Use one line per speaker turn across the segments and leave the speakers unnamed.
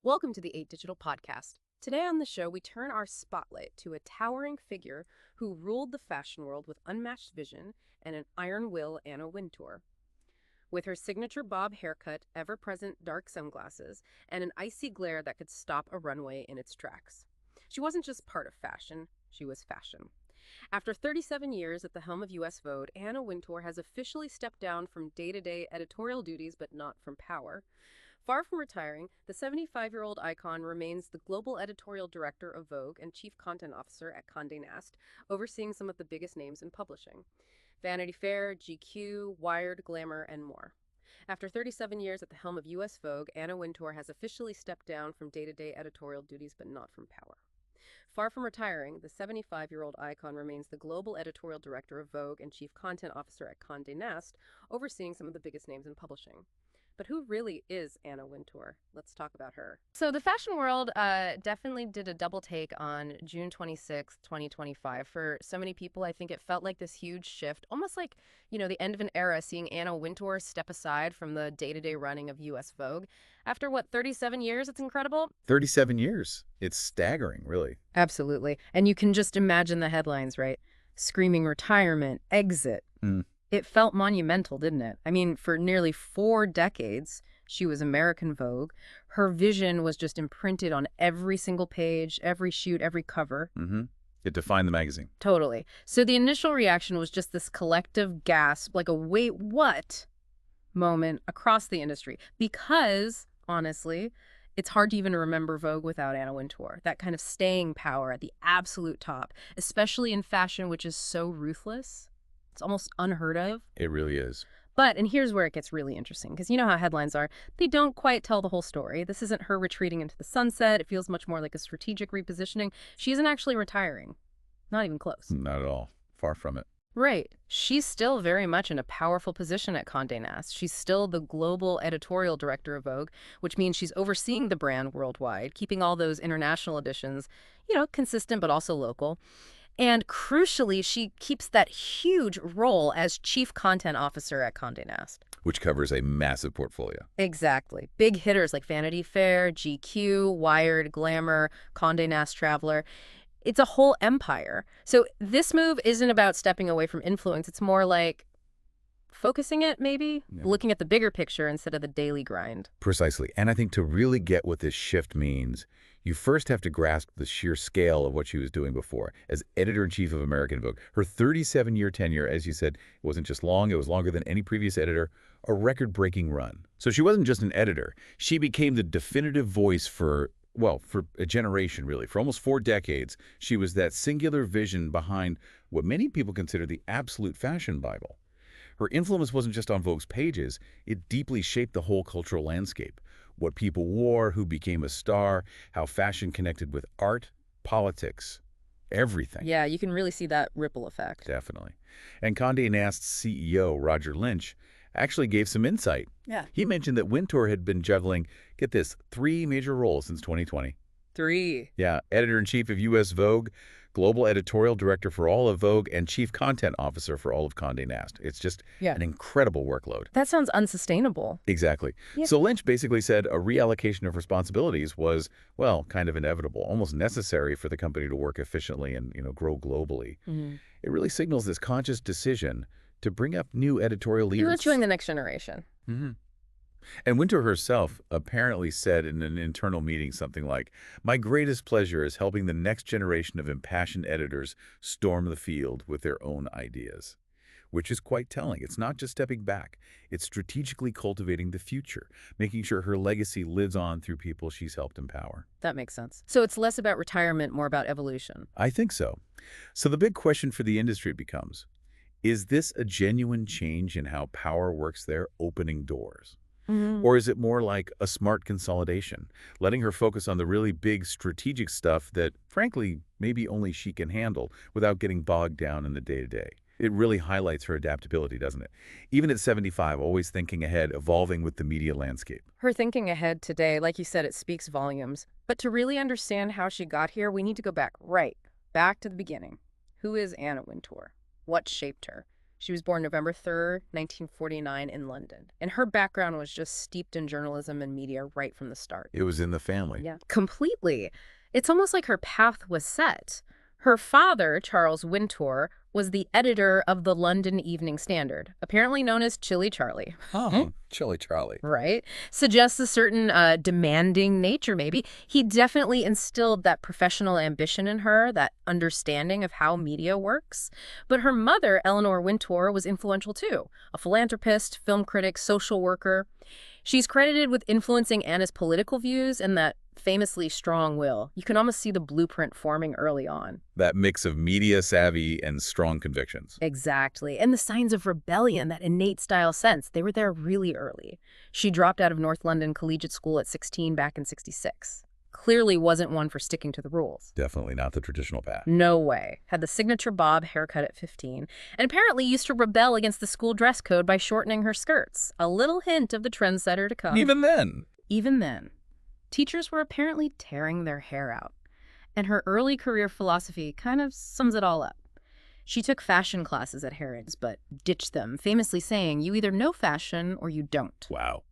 Welcome to the 8 Digital Podcast. Today on the show, we turn our spotlight to a towering figure who ruled the fashion world with unmatched vision and an iron will, Anna Wintour. With her signature bob haircut, ever-present dark sunglasses, and an icy glare that could stop a runway in its tracks. She wasn't just part of fashion, she was fashion. After 37 years at the helm of US Vogue, Anna Wintour has officially stepped down from day-to-day editorial duties, but not from power. Far from retiring, the 75-year-old icon remains the global editorial director of Vogue and chief content officer at Condé Nast, overseeing some of the biggest names in publishing. Vanity Fair, GQ, Wired, Glamour, and more. After 37 years at the helm of US Vogue, Anna Wintour has officially stepped down from day-to-day editorial duties, but not from power. Far from retiring, the 75-year-old icon remains the global editorial director of Vogue and chief content officer at Condé Nast, overseeing some of the biggest names in publishing. But who really is Anna Wintour? Let's talk about her. So the fashion world definitely did a double take on June 26th, 2025. For so many people, I think it felt like this huge shift, almost like, the end of an era, seeing Anna Wintour step aside from the day-to-day running of US Vogue. After, 37 years? It's incredible.
37 years. It's staggering, really.
Absolutely. And you can just imagine the headlines, right? Screaming retirement, exit. It felt monumental, didn't it? I mean, for nearly 4 decades, she was American Vogue. Her vision was just imprinted on every single page, every shoot, every cover.
It defined the magazine.
Totally. So the initial reaction was just this collective gasp, like a wait, what moment across the industry. Because, honestly, it's hard to even remember Vogue without Anna Wintour. That kind of staying power at the absolute top, especially in fashion, which is so ruthless. It's almost unheard of.
It really is.
And here's where it gets really interesting, because you know how headlines are. They don't quite tell the whole story. This isn't her retreating into the sunset. It feels much more like a strategic repositioning. She isn't actually retiring. Not even close.
Not at all. Far from it.
Right. She's still very much in a powerful position at Condé Nast. She's still the global editorial director of Vogue, which means she's overseeing the brand worldwide, keeping all those international editions, consistent but also local. And crucially, she keeps that huge role as chief content officer at Condé Nast.
Which covers a massive portfolio.
Exactly. Big hitters like Vanity Fair, GQ, Wired, Glamour, Condé Nast Traveler. It's a whole empire. So this move isn't about stepping away from influence. It's more like focusing it, maybe? Yeah. Looking at the bigger picture instead of the daily grind.
Precisely. And I think to really get what this shift means, you first have to grasp the sheer scale of what she was doing before. As editor-in-chief of American Vogue, her 37-year tenure, as you said, wasn't just long, it was longer than any previous editor, a record-breaking run. So she wasn't just an editor. She became the definitive voice for a generation, really. For almost 4 decades, she was that singular vision behind what many people consider the absolute fashion Bible. Her influence wasn't just on Vogue's pages, it deeply shaped the whole cultural landscape. What people wore, who became a star, how fashion connected with art, politics, everything.
Yeah, you can really see that ripple effect.
Definitely. And Condé Nast's CEO, Roger Lynch, actually gave some insight.
Yeah.
He mentioned that Wintour had been juggling, get this, 3 major roles since 2020.
3.
Yeah, editor-in-chief of US Vogue, global editorial director for all of Vogue, and chief content officer for all of Condé Nast. It's just an incredible workload.
That sounds unsustainable.
Exactly. Yeah. So Lynch basically said a reallocation of responsibilities was, kind of inevitable, almost necessary for the company to work efficiently and, grow globally. It really signals this conscious decision to bring up new editorial leaders.
Nurturing the next generation.
And Wintour herself apparently said in an internal meeting something like, "My greatest pleasure is helping the next generation of impassioned editors storm the field with their own ideas." Which is quite telling. It's not just stepping back. It's strategically cultivating the future, making sure her legacy lives on through people she's helped empower.
That makes sense. So it's less about retirement, more about evolution.
I think so. So the big question for the industry becomes, is this a genuine change in how power works there, opening doors? Or is it more like a smart consolidation, letting her focus on the really big strategic stuff that, frankly, maybe only she can handle without getting bogged down in the day-to-day? It really highlights her adaptability, doesn't it? Even at 75, always thinking ahead, evolving with the media landscape.
Her thinking ahead today, like you said, it speaks volumes. But to really understand how she got here, we need to go back to the beginning. Who is Anna Wintour? What shaped her? She was born November 3rd, 1949 in London. And her background was just steeped in journalism and media right from the start.
It was in the family.
Yeah, completely. It's almost like her path was set. Her father, Charles Wintour, was the editor of the London Evening Standard, apparently known as Chilly Charlie.
Oh, Chilly Charlie.
Right? Suggests a certain demanding nature, maybe. He definitely instilled that professional ambition in her, that understanding of how media works. But her mother, Eleanor Wintour, was influential too. A philanthropist, film critic, social worker. She's credited with influencing Anna's political views and that famously strong will. You can almost see the blueprint forming early on.
That mix of media savvy and strong convictions.
Exactly. And the signs of rebellion, that innate style sense, they were there really early. She dropped out of North London Collegiate School at 16 back in '66. Clearly wasn't one for sticking to the rules.
Definitely not the traditional path.
No way. Had the signature bob haircut at 15, and apparently used to rebel against the school dress code by shortening her skirts. A little hint of the trendsetter to come.
Even then.
Even then. Teachers were apparently tearing their hair out. And her early career philosophy kind of sums it all up. She took fashion classes at Harrods, but ditched them, famously saying, "You either know fashion or you don't."
Wow.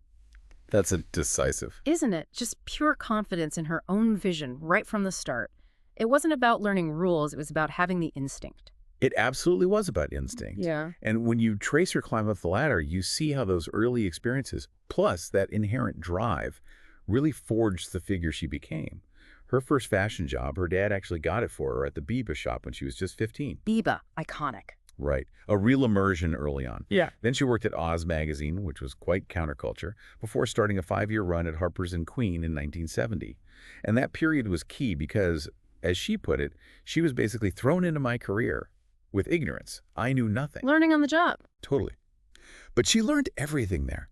That's a decisive.
Isn't it? Just pure confidence in her own vision right from the start. It wasn't about learning rules, it was about having the instinct.
It absolutely was about instinct.
Yeah.
And when you trace her climb up the ladder, you see how those early experiences, plus that inherent drive, really forged the figure she became. Her first fashion job, her dad actually got it for her at the Biba shop when she was just 15.
Biba, iconic.
Right. A real immersion early on.
Yeah.
Then she worked at Oz magazine, which was quite counterculture, before starting a 5-year run at Harper's and Queen in 1970. And that period was key because, as she put it, she was basically thrown into my career with ignorance. I knew nothing.
Learning on the job.
Totally. But she learned everything there.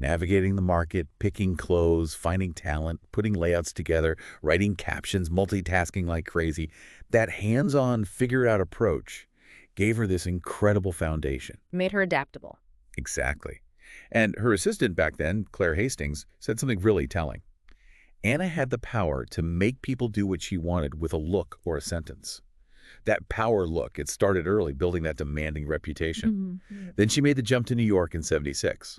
Navigating the market, picking clothes, finding talent, putting layouts together, writing captions, multitasking like crazy. That hands-on, figured-out approach gave her this incredible foundation.
Made her adaptable.
Exactly. And her assistant back then, Claire Hastings, said something really telling. Anna had the power to make people do what she wanted with a look or a sentence. That power look, it started early, building that demanding reputation. Then she made the jump to New York in '76.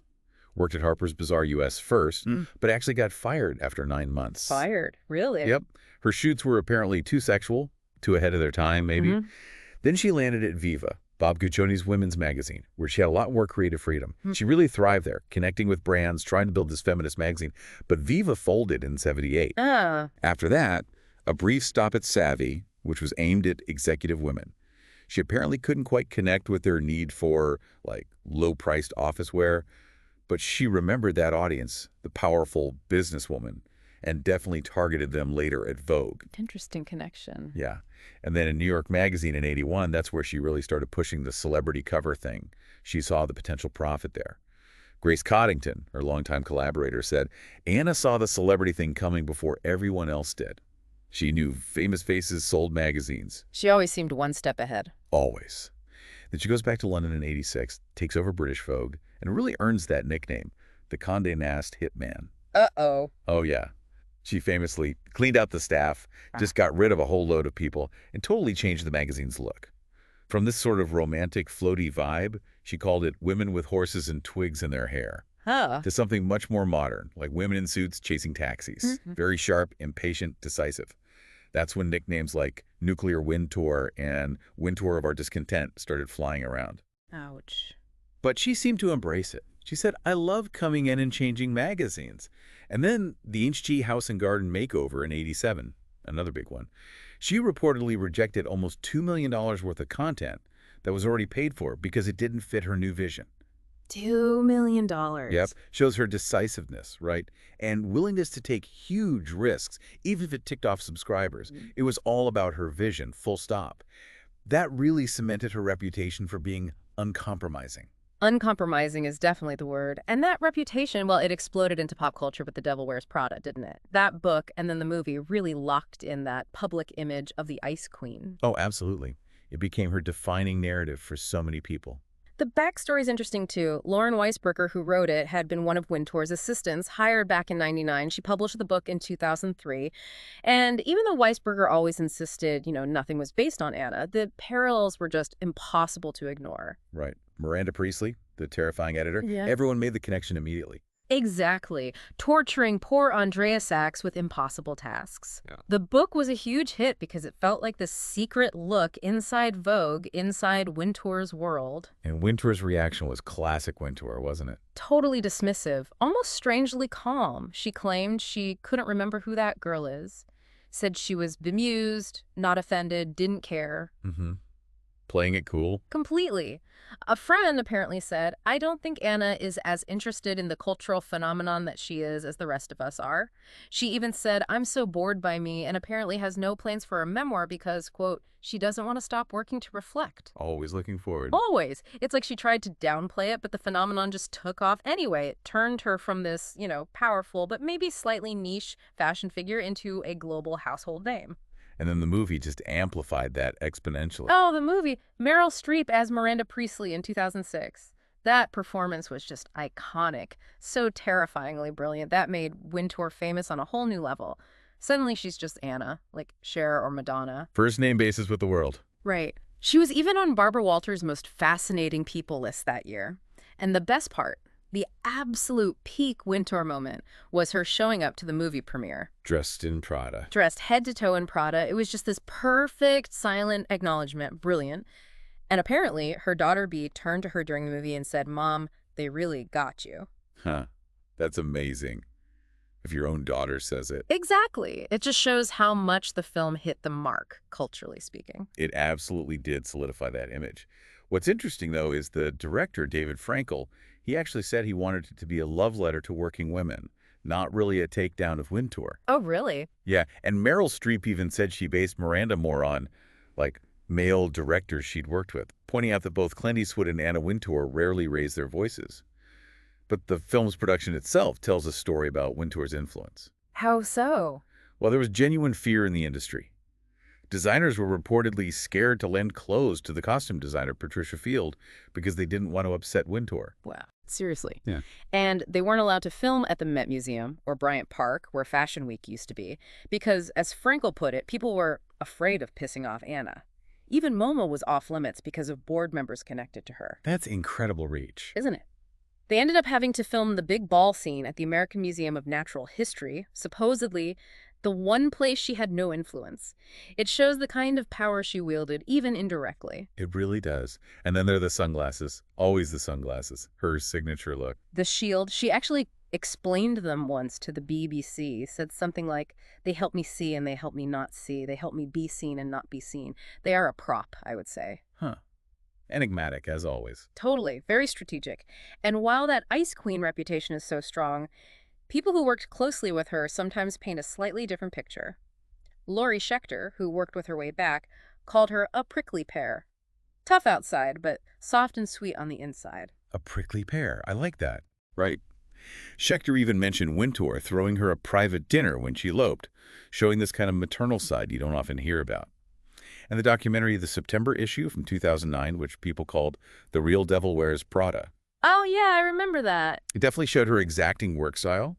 Worked at Harper's Bazaar US first, but actually got fired after 9 months.
Fired? Really?
Yep. Her shoots were apparently too sexual, too ahead of their time, maybe. Then she landed at Viva, Bob Guccioni's women's magazine, where she had a lot more creative freedom. She really thrived there, connecting with brands, trying to build this feminist magazine. But Viva folded in '78. After that, a brief stop at Savvy, which was aimed at executive women. She apparently couldn't quite connect with their need for, like, low-priced office wear, but she remembered that audience, the powerful businesswoman, and definitely targeted them later at Vogue.
Interesting connection.
Yeah. And then in New York Magazine in '81, that's where she really started pushing the celebrity cover thing. She saw the potential profit there. Grace Coddington, her longtime collaborator, said, Anna saw the celebrity thing coming before everyone else did. She knew famous faces sold magazines.
She always seemed one step ahead.
Always. Then she goes back to London in '86, takes over British Vogue, and really earns that nickname, the Condé Nast Hitman.
Uh-oh.
Oh, yeah. She famously cleaned out the staff, just got rid of a whole load of people, and totally changed the magazine's look. From this sort of romantic, floaty vibe, she called it women with horses and twigs in their hair, to something much more modern, like women in suits chasing taxis. Very sharp, impatient, decisive. That's when nicknames like Nuclear Wintour and Wintour of Our Discontent started flying around.
Ouch.
But she seemed to embrace it. She said, I love coming in and changing magazines. And then the Inchchi House and Garden makeover in '87, another big one. She reportedly rejected almost $2 million worth of content that was already paid for because it didn't fit her new vision.
$2 million.
Yep. Shows her decisiveness, right? And willingness to take huge risks, even if it ticked off subscribers. It was all about her vision, full stop. That really cemented her reputation for being uncompromising.
Uncompromising is definitely the word. And that reputation, well, it exploded into pop culture with The Devil Wears Prada, didn't it? That book and then the movie really locked in that public image of the Ice Queen.
Oh, absolutely. It became her defining narrative for so many people.
The backstory is interesting, too. Lauren Weisberger, who wrote it, had been one of Wintour's assistants, hired back in '99. She published the book in 2003. And even though Weisberger always insisted, nothing was based on Anna, the parallels were just impossible to ignore.
Right. Miranda Priestley, the terrifying editor,
Yeah.
everyone made the connection immediately.
Exactly. Torturing poor Andrea Sachs with impossible tasks.
Yeah.
The book was a huge hit because it felt like this secret look inside Vogue, inside Wintour's world.
And Wintour's reaction was classic Wintour, wasn't it?
Totally dismissive, almost strangely calm. She claimed she couldn't remember who that girl is. Said she was bemused, not offended, didn't care.
Mm-hmm. Playing it cool.
Completely. A friend apparently said, I don't think Anna is as interested in the cultural phenomenon that she is as the rest of us are. She even said, I'm so bored by me, and apparently has no plans for a memoir because, quote, she doesn't want to stop working to reflect.
Always looking forward.
Always. It's like she tried to downplay it, but the phenomenon just took off anyway. It turned her from this, powerful but maybe slightly niche fashion figure into a global household name.
And then the movie just amplified that exponentially.
Oh, the movie. Meryl Streep as Miranda Priestley in 2006. That performance was just iconic. So terrifyingly brilliant. That made Wintour famous on a whole new level. Suddenly she's just Anna, like Cher or Madonna.
First name basis with the world.
Right. She was even on Barbara Walters' most fascinating people list that year. And the best part, the absolute peak Wintour moment, was her showing up to the movie premiere.
Dressed in Prada.
Dressed head to toe in Prada. It was just this perfect silent acknowledgement. Brilliant. And apparently, her daughter Bea turned to her during the movie and said, Mom, they really got you.
Huh. That's amazing. If your own daughter says it.
Exactly. It just shows how much the film hit the mark, culturally speaking.
It absolutely did solidify that image. What's interesting, though, is the director, David Frankel, he actually said he wanted it to be a love letter to working women, not really a takedown of Wintour.
Oh, really?
Yeah, and Meryl Streep even said she based Miranda more on, male directors she'd worked with, pointing out that both Clint Eastwood and Anna Wintour rarely raised their voices. But the film's production itself tells a story about Wintour's influence.
How so?
Well, there was genuine fear in the industry. Designers were reportedly scared to lend clothes to the costume designer, Patricia Field, because they didn't want to upset Wintour.
Wow. Seriously.
Yeah.
And they weren't allowed to film at the Met Museum or Bryant Park, where Fashion Week used to be, because, as Frankel put it, people were afraid of pissing off Anna. Even MoMA was off limits because of board members connected to her.
That's incredible reach.
Isn't it? They ended up having to film the big ball scene at the American Museum of Natural History, supposedly the one place she had no influence. It shows the kind of power she wielded, even indirectly.
It really does. And then there are the sunglasses. Always the sunglasses. Her signature look.
The shield, she actually explained them once to the BBC, said something like, they help me see and they help me not see. They help me be seen and not be seen. They are a prop, I would say.
Huh. Enigmatic, as always.
Totally. Very strategic. And while that Ice Queen reputation is so strong, people who worked closely with her sometimes paint a slightly different picture. Laurie Schechter, who worked with her way back, called her a prickly pear. Tough outside, but soft and sweet on the inside.
A prickly pear. I like that. Right. Schechter even mentioned Wintour throwing her a private dinner when she eloped, showing this kind of maternal side you don't often hear about. And the documentary The September Issue from 2009, which people called The Real Devil Wears Prada.
Oh, yeah, I remember that.
It definitely showed her exacting work style,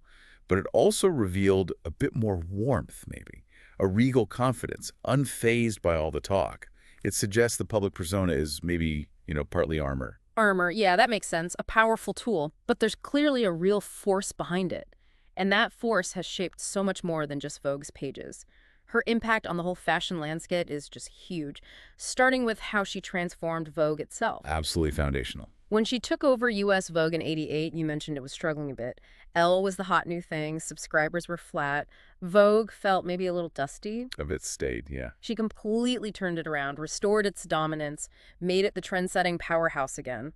but it also revealed a bit more warmth, maybe. A regal confidence, unfazed by all the talk. It suggests the public persona is maybe, partly armor.
Armor, yeah, that makes sense. A powerful tool. But there's clearly a real force behind it. And that force has shaped so much more than just Vogue's pages. Her impact on the whole fashion landscape is just huge, starting with how she transformed Vogue itself.
Absolutely foundational.
When she took over US Vogue in '88, you mentioned it was struggling a bit. Elle was the hot new thing, subscribers were flat. Vogue felt maybe a little dusty.
A bit staid, yeah.
She completely turned it around, restored its dominance, made it the trend-setting powerhouse again.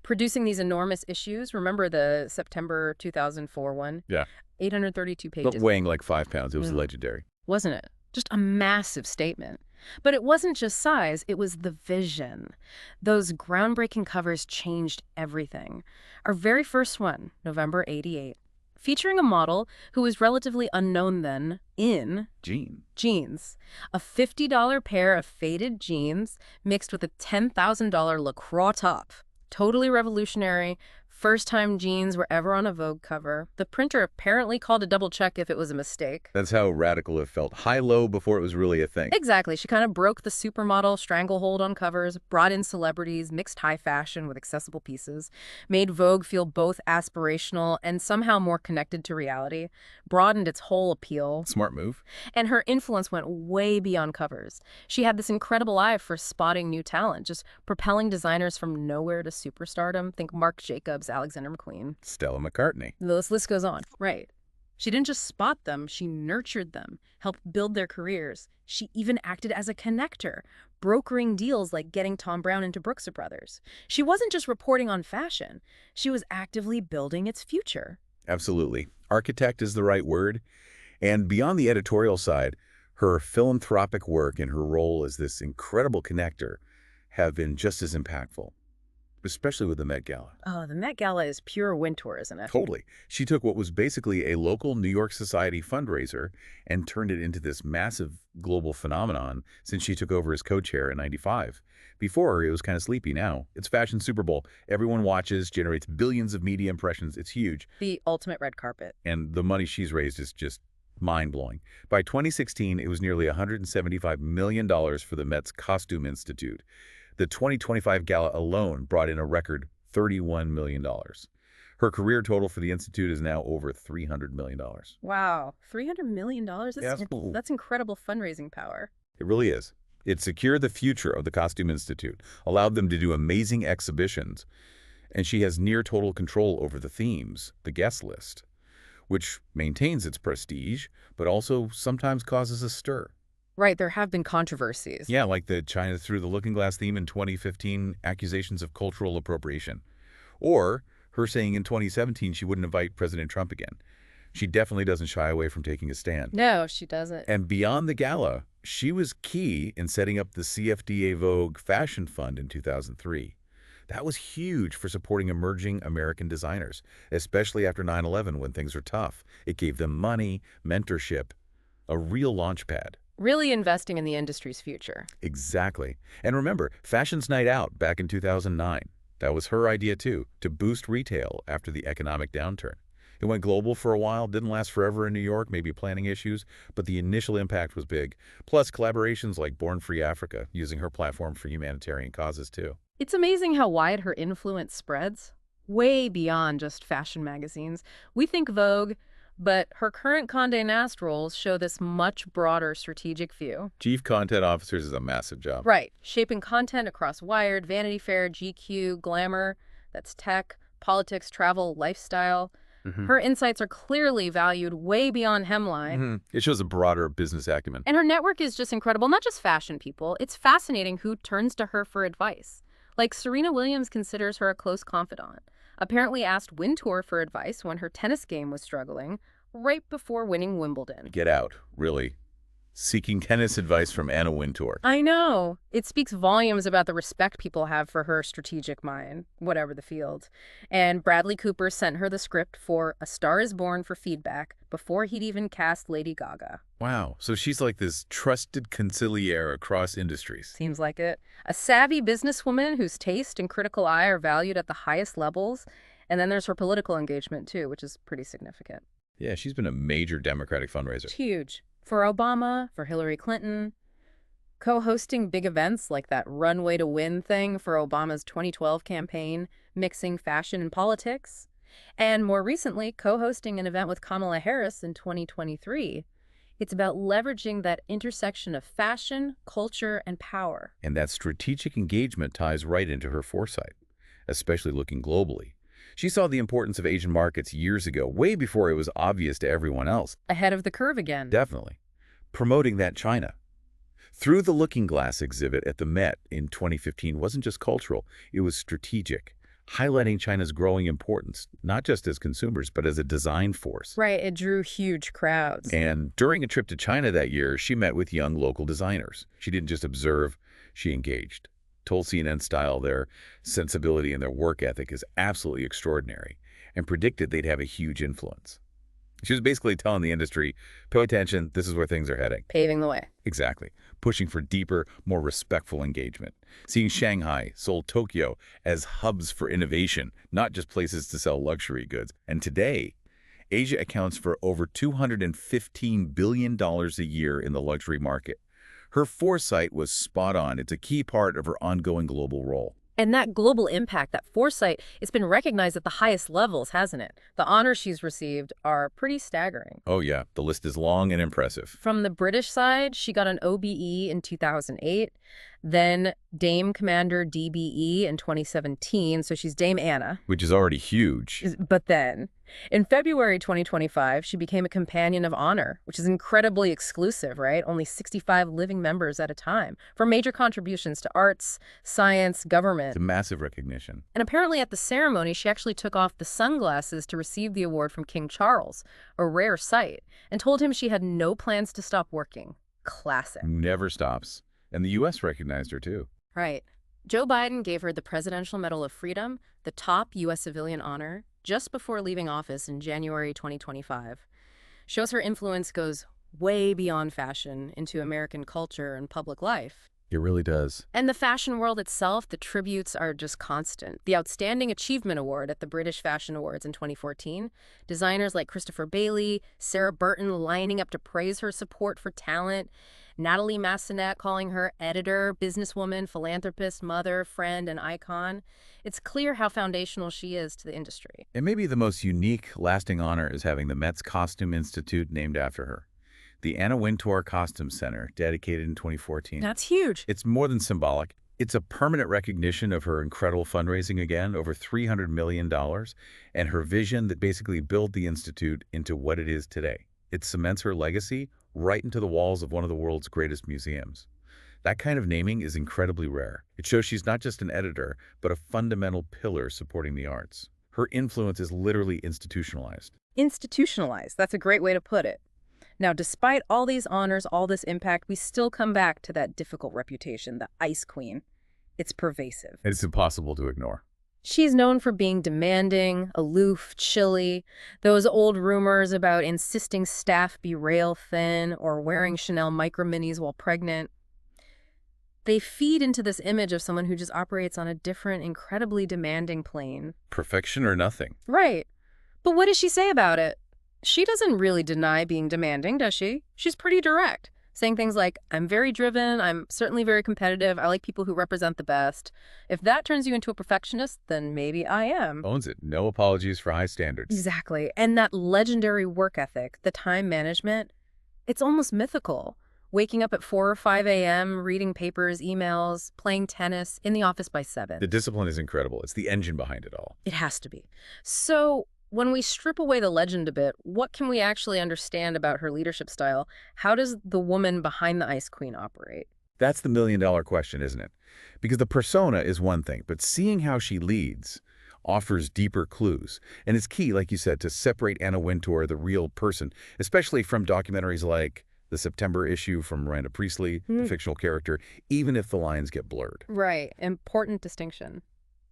Producing these enormous issues, remember the September 2004 one?
Yeah.
832 pages.
But weighing like 5 pounds. It was legendary.
Wasn't it? Just a massive statement. But it wasn't just size, it was the vision. Those groundbreaking covers changed everything. Our very first one, November '88, featuring a model who was relatively unknown then in jeans. A $50 pair of faded jeans mixed with a $10,000 LaCroix top. Totally revolutionary, First time jeans were ever on a Vogue cover. The printer apparently called to double check if it was a mistake.
That's how radical it felt. High-low before it was really a thing.
Exactly. She kind of broke the supermodel stranglehold on covers, brought in celebrities, mixed high fashion with accessible pieces, made Vogue feel both aspirational and somehow more connected to reality, broadened its whole appeal.
Smart move.
And her influence went way beyond covers. She had this incredible eye for spotting new talent, just propelling designers from nowhere to superstardom. Think Marc Jacobs, Alexander McQueen.
Stella McCartney.
The list goes on. Right. She didn't just spot them, she nurtured them, helped build their careers. She even acted as a connector, brokering deals like getting Tom Brown into Brooks Brothers. She wasn't just reporting on fashion, she was actively building its future.
Absolutely. Architect is the right word. And beyond the editorial side, her philanthropic work and her role as this incredible connector have been just as impactful, especially with the Met Gala.
Oh, the Met Gala is pure Wintour, isn't it?
Totally. She took what was basically a local New York society fundraiser and turned it into this massive global phenomenon since she took over as co-chair in '95. Before, it was kind of sleepy. Now, it's Fashion Super Bowl. Everyone watches, generates billions of media impressions. It's huge.
The ultimate red carpet.
And the money she's raised is just mind-blowing. By 2016, it was nearly $175 million for the Met's Costume Institute. The 2025 gala alone brought in a record $31 million. Her career total for the Institute is now over $300 million.
Wow, $300 million? That's incredible fundraising power.
It really is. It secured the future of the Costume Institute, allowed them to do amazing exhibitions, and she has near total control over the themes, the guest list, which maintains its prestige, but also sometimes causes a stir.
Right, there have been controversies.
Yeah, like the China Through the Looking Glass theme in 2015, accusations of cultural appropriation. Or her saying in 2017 she wouldn't invite President Trump again. She definitely doesn't shy away from taking a stand.
No, she doesn't.
And beyond the gala, she was key in setting up the CFDA Vogue Fashion Fund in 2003. That was huge for supporting emerging American designers, especially after 9/11 when things were tough. It gave them money, mentorship, a real launch pad.
Really investing in the industry's future.
Exactly. And remember, Fashion's Night Out back in 2009. That was her idea too, to boost retail after the economic downturn. It went global for a while, didn't last forever in New York, maybe planning issues, but the initial impact was big. Plus collaborations like Born Free Africa, using her platform for humanitarian causes too.
It's amazing how wide her influence spreads, way beyond just fashion magazines. We think Vogue, but her current Condé Nast roles show this much broader strategic view.
Chief Content Officers is a massive job.
Right. Shaping content across Wired, Vanity Fair, GQ, Glamour, that's tech, politics, travel, lifestyle. Her insights are clearly valued way beyond hemline.
It shows a broader business acumen.
And her network is just incredible, not just fashion people. It's fascinating who turns to her for advice. Like Serena Williams considers her a close confidant. Apparently asked Wintour for advice when her tennis game was struggling, right before winning Wimbledon.
Get out, really. Seeking tennis advice from Anna Wintour.
I know. It speaks volumes about the respect people have for her strategic mind, whatever the field. And Bradley Cooper sent her the script for A Star is Born for feedback before he'd even cast Lady Gaga.
Wow, so she's like this trusted consigliere across industries.
Seems like it. A savvy businesswoman whose taste and critical eye are valued at the highest levels. And then there's her political engagement, too, which is pretty significant.
Yeah, she's been a major Democratic fundraiser.
It's huge. For Obama, for Hillary Clinton, co-hosting big events like that Runway to Win thing for Obama's 2012 campaign, mixing fashion and politics, and more recently, co-hosting an event with Kamala Harris in 2023. It's about leveraging that intersection of fashion, culture, and power.
And that strategic engagement ties right into her foresight, especially looking globally. She saw the importance of Asian markets years ago, way before it was obvious to everyone else.
Ahead of the curve again.
Definitely. Promoting that China. Through the Looking Glass exhibit at the Met in 2015 wasn't just cultural, it was strategic, highlighting China's growing importance, not just as consumers, but as a design force.
Right, it drew huge crowds.
And during a trip to China that year, she met with young local designers. She didn't just observe, she engaged. Told CNN Style their sensibility and their work ethic is absolutely extraordinary, and predicted they'd have a huge influence. She was basically telling the industry, pay attention, this is where things are heading.
Paving the way.
Exactly. Pushing for deeper, more respectful engagement. Seeing Shanghai, Seoul, Tokyo as hubs for innovation, not just places to sell luxury goods. And today, Asia accounts for over $215 billion a year in the luxury market. Her foresight was spot on. It's a key part of her ongoing global role.
And that global impact, that foresight, it's been recognized at the highest levels, hasn't it? The honors she's received are pretty staggering.
Oh yeah, the list is long and impressive.
From the British side, she got an OBE in 2008, then Dame Commander DBE in 2017, so she's Dame Anna.
Which is already huge.
But then, in February 2025, she became a Companion of Honor, which is incredibly exclusive, right? Only 65 living members at a time, for major contributions to arts, science, government.
It's a massive recognition.
And apparently at the ceremony, she actually took off the sunglasses to receive the award from King Charles, a rare sight, and told him she had no plans to stop working. Classic.
Never stops. And the U.S. recognized her, too.
Right. Joe Biden gave her the Presidential Medal of Freedom, the top U.S. civilian honor, just before leaving office in January 2025. Shows her influence goes way beyond fashion into American culture and public life.
It really does.
And the fashion world itself, the tributes are just constant. The Outstanding Achievement Award at the British Fashion Awards in 2014, designers like Christopher Bailey, Sarah Burton lining up to praise her support for talent, Natalie Massenet calling her editor, businesswoman, philanthropist, mother, friend, and icon. It's clear how foundational she is to the industry.
And maybe the most unique, lasting honor is having the Met's Costume Institute named after her. The Anna Wintour Costume Center, dedicated in 2014.
That's huge.
It's more than symbolic. It's a permanent recognition of her incredible fundraising again, over $300 million, and her vision that basically built the Institute into what it is today. It cements her legacy right into the walls of one of the world's greatest museums. That kind of naming is incredibly rare. It shows she's not just an editor, but a fundamental pillar supporting the arts. Her influence is literally institutionalized.
Institutionalized. That's a great way to put it. Now, despite all these honors, all this impact, we still come back to that difficult reputation, the Ice Queen. It's pervasive.
It's impossible to ignore.
She's known for being demanding, aloof, chilly. Those old rumors about insisting staff be rail thin or wearing Chanel micro minis while pregnant, they feed into this image of someone who just operates on a different, incredibly demanding plane.
Perfection or nothing.
Right. But what does she say about it? She doesn't really deny being demanding, does she? She's pretty direct, saying things like, I'm very driven, I'm certainly very competitive, I like people who represent the best. If that turns you into a perfectionist, then maybe I am.
Owns it. No apologies for high standards.
Exactly. And that legendary work ethic, the time management, it's almost mythical. Waking up at 4 or 5 a.m., reading papers, emails, playing tennis, in the office by 7.
The discipline is incredible. It's the engine behind it all.
It has to be. So when we strip away the legend a bit, what can we actually understand about her leadership style? How does the woman behind the Ice Queen operate?
That's the million-dollar question, isn't it? Because the persona is one thing, but seeing how she leads offers deeper clues. And it's key, like you said, to separate Anna Wintour, the real person, especially from documentaries like the September issue from Miranda Priestley, the fictional character, even if the lines get blurred.
Right. Important distinction.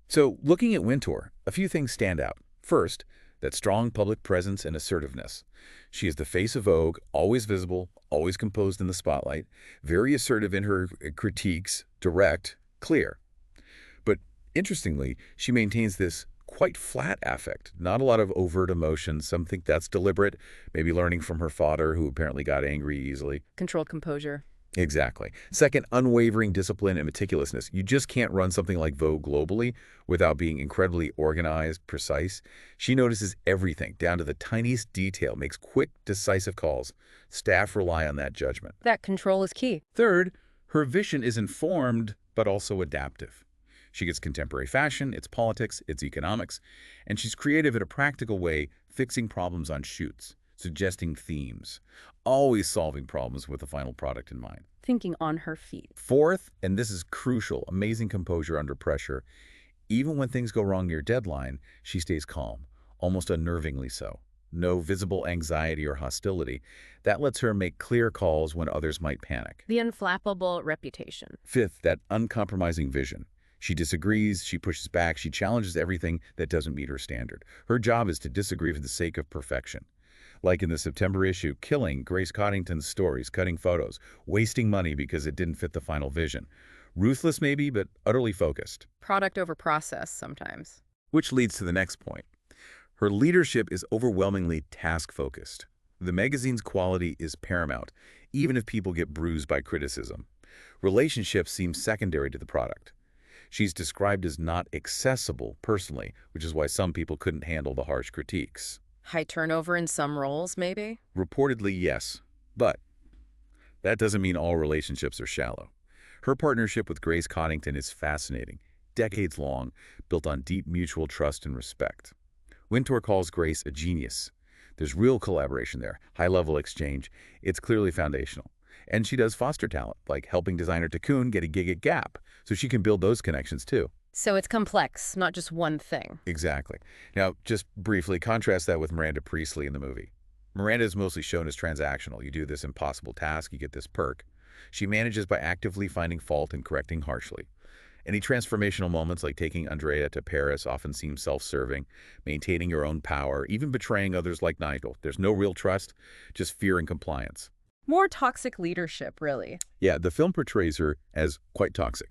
So looking at Wintour, a few things stand out. First, that strong public presence and assertiveness. She is the face of Vogue, always visible, always composed in the spotlight, very assertive in her critiques, direct, clear. But interestingly, she maintains this quite flat affect, not a lot of overt emotion. Some think that's deliberate, maybe learning from her father, who apparently got angry easily.
Controlled composure.
Exactly. Second, unwavering discipline and meticulousness. You just can't run something like Vogue globally without being incredibly organized, precise. She notices everything, down to the tiniest detail, makes quick, decisive calls. Staff rely on that judgment.
That control is key.
Third, her vision is informed, but also adaptive. She gets contemporary fashion, its politics, its economics, and she's creative in a practical way, fixing problems on shoots, suggesting themes, always solving problems with the final product in mind.
Thinking on her feet.
Fourth, and this is crucial, amazing composure under pressure. Even when things go wrong near deadline, she stays calm, almost unnervingly so. No visible anxiety or hostility. That lets her make clear calls when others might panic.
The unflappable reputation.
Fifth, that uncompromising vision. She disagrees, she pushes back, she challenges everything that doesn't meet her standard. Her job is to disagree for the sake of perfection. Like in the September issue, killing Grace Coddington's stories, cutting photos, wasting money because it didn't fit the final vision. Ruthless maybe, but utterly focused.
Product over process sometimes.
Which leads to the next point. Her leadership is overwhelmingly task-focused. The magazine's quality is paramount, even if people get bruised by criticism. Relationships seem secondary to the product. She's described as not accessible personally, which is why some people couldn't handle the harsh critiques.
High turnover in some roles, maybe?
Reportedly, yes. But that doesn't mean all relationships are shallow. Her partnership with Grace Coddington is fascinating, decades long, built on deep mutual trust and respect. Wintour calls Grace a genius. There's real collaboration there, high-level exchange. It's clearly foundational. And she does foster talent, like helping designer Takun get a gig at Gap, so she can build those connections too.
So it's complex, not just one thing.
Exactly. Now, just briefly, contrast that with Miranda Priestley in the movie. Miranda is mostly shown as transactional. You do this impossible task, you get this perk. She manages by actively finding fault and correcting harshly. Any transformational moments like taking Andrea to Paris often seem self-serving, maintaining your own power, even betraying others like Nigel. There's no real trust, just fear and compliance.
More toxic leadership, really.
Yeah, the film portrays her as quite toxic.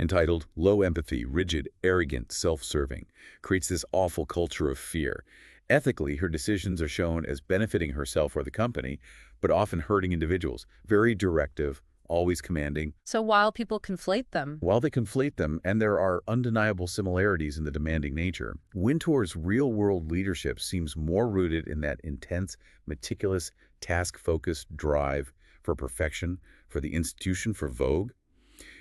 Entitled Low Empathy, Rigid, Arrogant, Self-Serving, creates this awful culture of fear. Ethically, her decisions are shown as benefiting herself or the company, but often hurting individuals. Very directive, always commanding.
So while people conflate them,
While they conflate them, and there are undeniable similarities in the demanding nature, Wintour's real-world leadership seems more rooted in that intense, meticulous, task-focused drive for perfection, for the institution, for Vogue.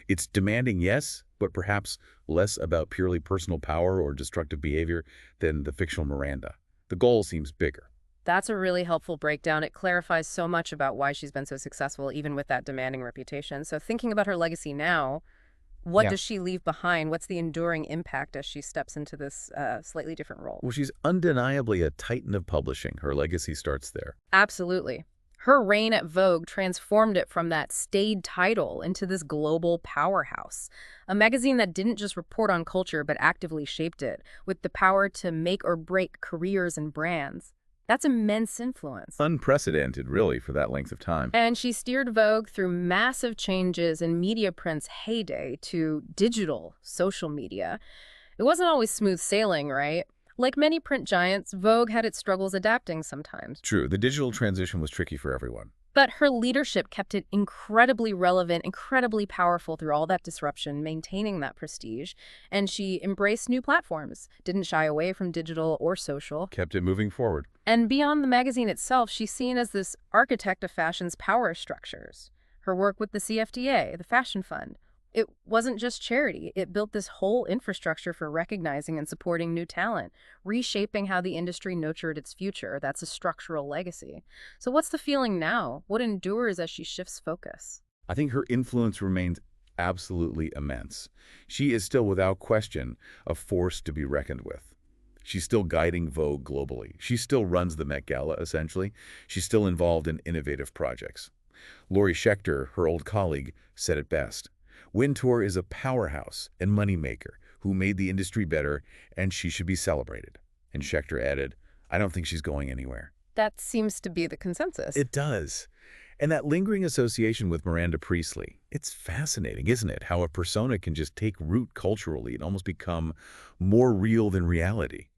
It's demanding, yes, but perhaps less about purely personal power or destructive behavior than the fictional Miranda. The goal seems bigger.
that's a really helpful breakdown. It clarifies so much about why she's been so successful, even with that demanding reputation. So thinking about her legacy now, what
Yeah.
does she leave behind? What's the enduring impact as she steps into this slightly different role?
Well, she's undeniably a titan of publishing. Her legacy starts there.
Absolutely. Her reign at Vogue transformed it from that staid title into this global powerhouse, a magazine that didn't just report on culture but actively shaped it, with the power to make or break careers and brands. That's immense influence.
Unprecedented, really, for that length of time.
And she steered Vogue through massive changes in media print's heyday to digital social media. It wasn't always smooth sailing, right? Like many print giants, Vogue had its struggles adapting sometimes.
True, the digital transition was tricky for everyone.
But her leadership kept it incredibly relevant, incredibly powerful through all that disruption, maintaining that prestige. And she embraced new platforms, didn't shy away from digital or social.
Kept it moving forward.
And beyond the magazine itself, she's seen as this architect of fashion's power structures. Her work with the CFDA, the Fashion Fund, it wasn't just charity. It built this whole infrastructure for recognizing and supporting new talent, reshaping how the industry nurtured its future. That's a structural legacy. So what's the feeling now? What endures as she shifts focus?
I think her influence remains absolutely immense. She is still, without question, a force to be reckoned with. She's still guiding Vogue globally. She still runs the Met Gala, essentially. She's still involved in innovative projects. Lori Schechter, her old colleague, said it best. Wintour is a powerhouse and moneymaker who made the industry better, and she should be celebrated. And Schechter added, I don't think she's going anywhere.
That seems to be the consensus.
It does. And that lingering association with Miranda Priestley, it's fascinating, isn't it? How a persona can just take root culturally and almost become more real than reality.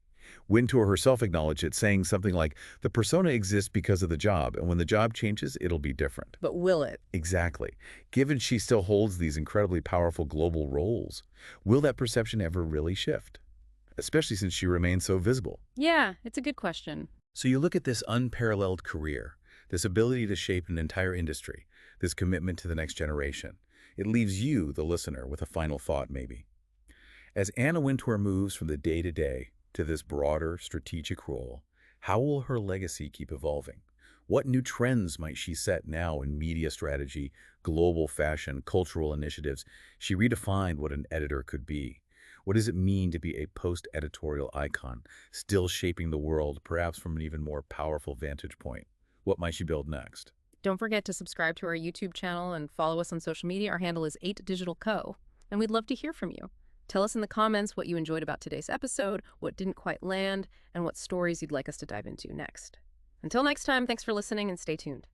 Wintour herself acknowledged it, saying something like, the persona exists because of the job, and when the job changes, it'll be different.
But will it?
Exactly. Given she still holds these incredibly powerful global roles, will that perception ever really shift? Especially since she remains so visible.
Yeah, it's a good question.
So you look at this unparalleled career, this ability to shape an entire industry, this commitment to the next generation. It leaves you, the listener, with a final thought, maybe. As Anna Wintour moves from the day-to-day to this broader, strategic role, how will her legacy keep evolving? What new trends might she set now in media strategy, global fashion, cultural initiatives? She redefined what an editor could be. What does it mean to be a post-editorial icon, still shaping the world, perhaps from an even more powerful vantage point? What might she build next?
Don't forget to subscribe to our YouTube channel and follow us on social media. Our handle is 8digitalco, and we'd love to hear from you. Tell us in the comments what you enjoyed about today's episode, what didn't quite land, and what stories you'd like us to dive into next. Until next time, thanks for listening and stay tuned.